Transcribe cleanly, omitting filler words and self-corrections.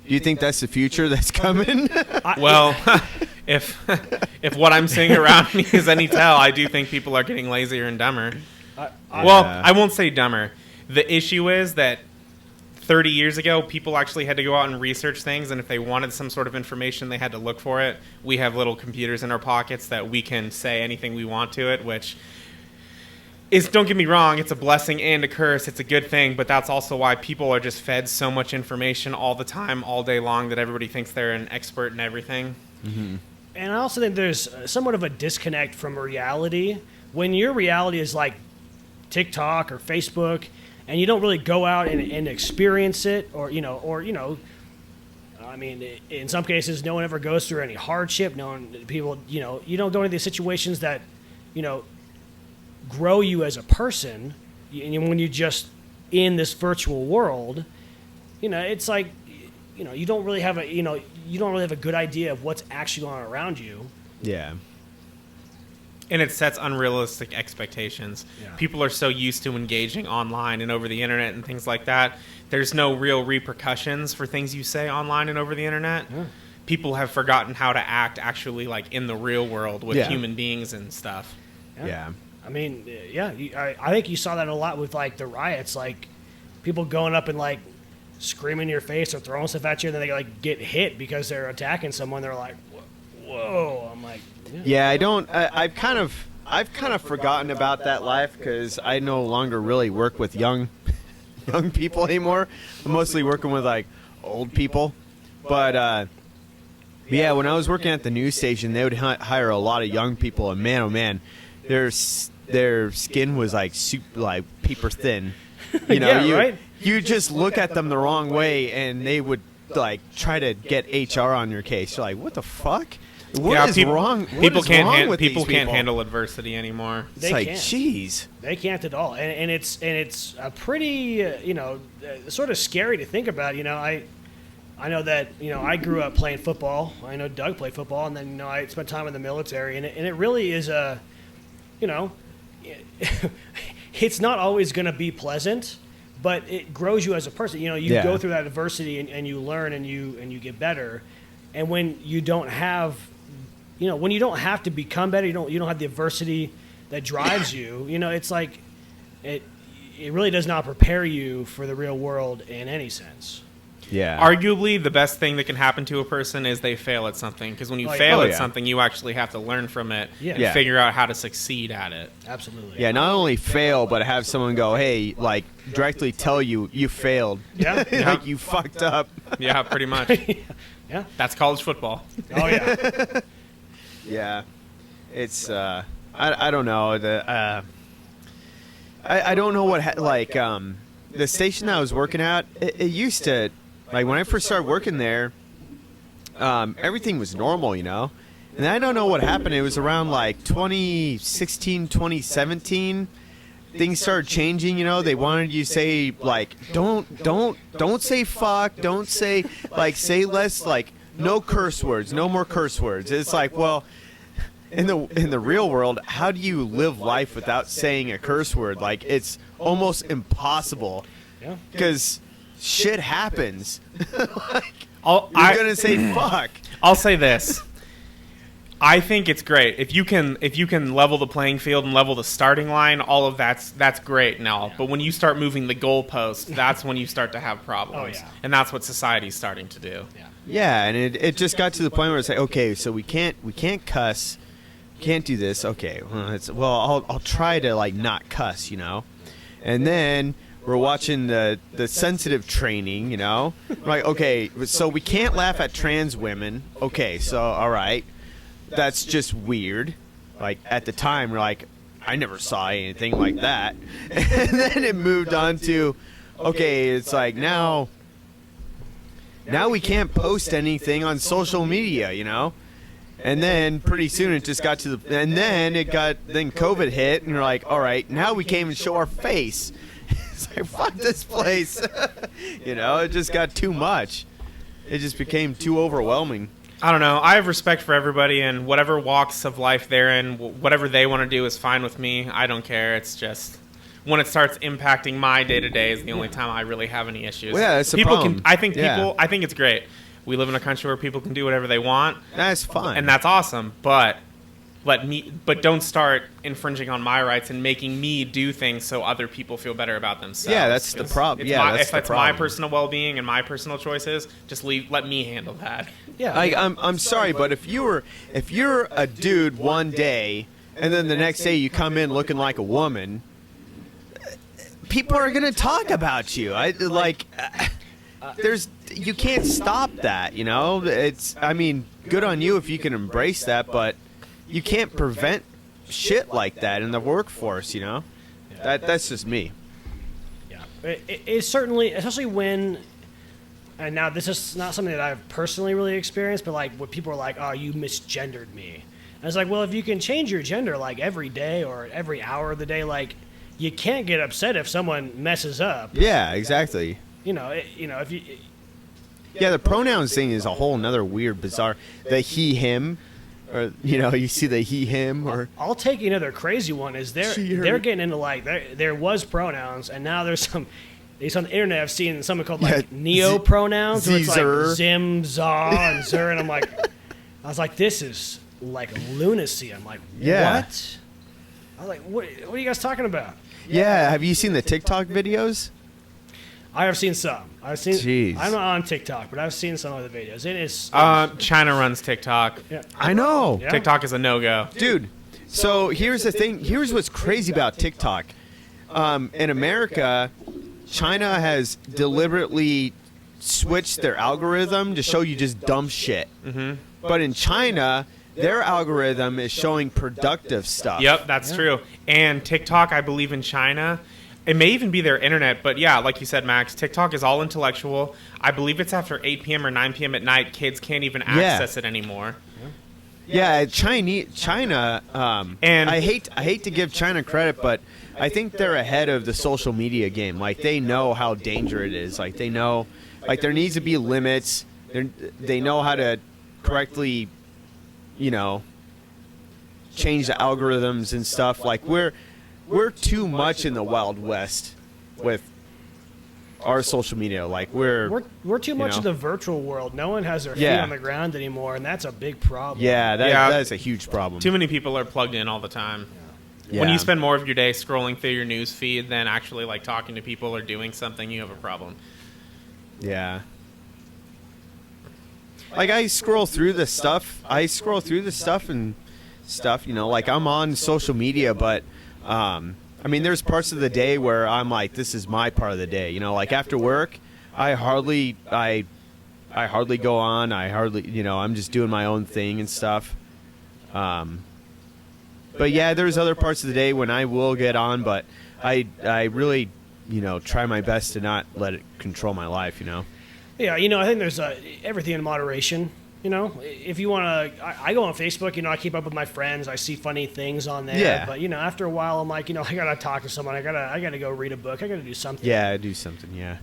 Do you think that's the future that's coming? Well, if what I'm seeing around me is any tell, I do think people are getting lazier and dumber. I won't say dumber. The issue is that 30 years ago, people actually had to go out and research things, and if they wanted some sort of information, they had to look for it. We have little computers in our pockets that we can say anything we want to it, which is, don't get me wrong, it's a blessing and a curse. It's a good thing, but that's also why people are just fed so much information all the time, all day long, that everybody thinks they're an expert in everything. Mm-hmm. And I also think there's somewhat of a disconnect from reality. When your reality is like TikTok or Facebook, and you don't really go out and experience it, or I mean, in some cases, no one ever goes through any hardship. People, you don't go into these situations that, grow you as a person. And when you're just in this virtual world, it's like, you don't really have a good idea of what's actually going on around you. Yeah. And it sets unrealistic expectations. Yeah. People are so used to engaging online and over the internet and things like that. There's no real repercussions for things you say online and over the internet. Yeah. People have forgotten how to act actually like in the real world with human beings and stuff. Yeah. I mean, I think you saw that a lot with like the riots, like people going up and like screaming in your face or throwing stuff at you, and then they like get hit because they're attacking someone. They're like, whoa. I'm like, yeah, I've kind of forgotten about that life because I no longer really work with young people anymore. I'm mostly working with like old people. But yeah, when I was working at the news station, they would hire a lot of young people, and man, oh man, their skin was like super, like paper thin. Right? You just look at them the wrong way, and they would like try to get HR on your case. You're like, what the fuck? What is wrong? People can't handle adversity anymore. It's like, jeez, they can't at all, and it's a pretty sort of scary to think about. I know that I grew up playing football. I know Doug played football, and then I spent time in the military, and it really is a it's not always going to be pleasant, but it grows you as a person. You go through that adversity and you learn and you get better, and when you don't have when you don't have to become better, you don't have the adversity that drives you. It's like it really does not prepare you for the real world in any sense. Yeah. Arguably, the best thing that can happen to a person is they fail at something, because when you fail at something, you actually have to learn from it and figure out how to succeed at it. Absolutely. Yeah, not only fail, but have someone go, hey, like, directly tell you failed. Yeah. Like, you fucked up. Yeah, pretty much. Yeah. That's college football. Oh, yeah. Yeah. It's, I don't know. I don't know what, the station I was working at, it used to, like, when I first started working there, everything was normal, And I don't know what happened. It was around, like, 2016, 2017. Things started changing, They wanted you to say, like, don't say fuck. Don't say, like, say less, like, no curse words. No more curse words. It's like, well, in the real world, how do you live life without saying a curse word? Like, it's almost impossible. Yeah. Because shit happens. Like, you're gonna say fuck. I'll say this. I think it's great if you can level the playing field and level the starting line. All of that's great now. Yeah. But when you start moving the goalpost, that's when you start to have problems. Oh, yeah. And that's what society's starting to do. Yeah. Yeah, and it just got to the point where it's like, okay, so we can't cuss, can't do this. Okay, well, I'll try to like not cuss, and then we're watching the sensitive training, like, okay, so we can't laugh at trans women. Okay, so all right, that's just weird. Like at the time, we're like, I never saw anything like that, and then it moved on to, okay, it's like now we can't post anything on social media, And then pretty soon it just got to and then COVID hit, and you're like, all right, now we can't even show our face. It's like, fuck this place. It just got too much. It just became too overwhelming. I don't know. I have respect for everybody, and whatever walks of life they're in, whatever they want to do is fine with me. I don't care. It's just when it starts impacting my day to day is the only time I really have any issues. Well, yeah, that's the people problem. I think it's great. We live in a country where people can do whatever they want. That's fine. And that's awesome. But don't start infringing on my rights and making me do things so other people feel better about themselves. Yeah, that's the problem. If that's my personal well-being and my personal choices, just let me handle that. Yeah, I'm sorry, but if you're a dude one day and then the next day you come in looking like a woman, people are gonna talk about you. You can't stop that. You know, good on you if you can embrace that, but you can't prevent shit like that in the workforce, you know? That's just me. Yeah. It's certainly, especially when, and now this is not something that I've personally really experienced, but like when people are like, oh, you misgendered me. And it's like, well, if you can change your gender like every day or every hour of the day, like you can't get upset if someone messes up. Yeah, exactly. If you... Yeah, the pronouns thing is a whole nother weird, bizarre, the he, him. Or, you see the he, him, or... I'll take another crazy one is they're getting into, like, there was pronouns, and now there's some... On the internet, I've seen something called, like, neo-pronouns, where it's, like, zim, za, and zer, and I was like, this is, like, lunacy. I'm like, what? I was like, what are you guys talking about? Yeah, have you seen the TikTok videos? I have seen some. Jeez. I'm not on TikTok, but I've seen some of the videos. It is... China runs TikTok. Yeah. I know. Yeah. TikTok is a no-go. Dude, so here's the thing. Here's what's crazy about TikTok. In America, China has deliberately switched their algorithm to show you just dumb shit. Mm-hmm. But in China, their algorithm is showing productive stuff. Yep, that's true. And TikTok, I believe in China... It may even be their internet, but yeah, like you said, Max, TikTok is all intellectual. I believe it's after 8 p.m. or 9 p.m. at night. Kids can't even access it anymore. Yeah, China. And I hate to give China credit, but I think they're ahead of the social media game. Like they know how dangerous it is. Like they know, like there needs to be limits. They know how to correctly, change the algorithms and stuff. Like we're too much in the Wild West with our social media. Like we're too much in the virtual world. No one has their feet on the ground anymore, and that's a big problem. Yeah, that is a huge problem. Too many people are plugged in all the time. Yeah. When you spend more of your day scrolling through your news feed than actually like talking to people or doing something, you have a problem. Yeah. Like I scroll through the stuff. Like I'm on social media, but there's parts of the day where I'm like, this is my part of the day. Like after work, I hardly go on. I'm just doing my own thing and stuff. But yeah, there's other parts of the day when I will get on, but I really, try my best to not let it control my life, Yeah, I think there's everything in moderation. If you want to, I go on Facebook, I keep up with my friends. I see funny things on there. Yeah. But, after a while, I'm like, I got to talk to someone. I got to go read a book. I got to do something. Yeah, do something, yeah.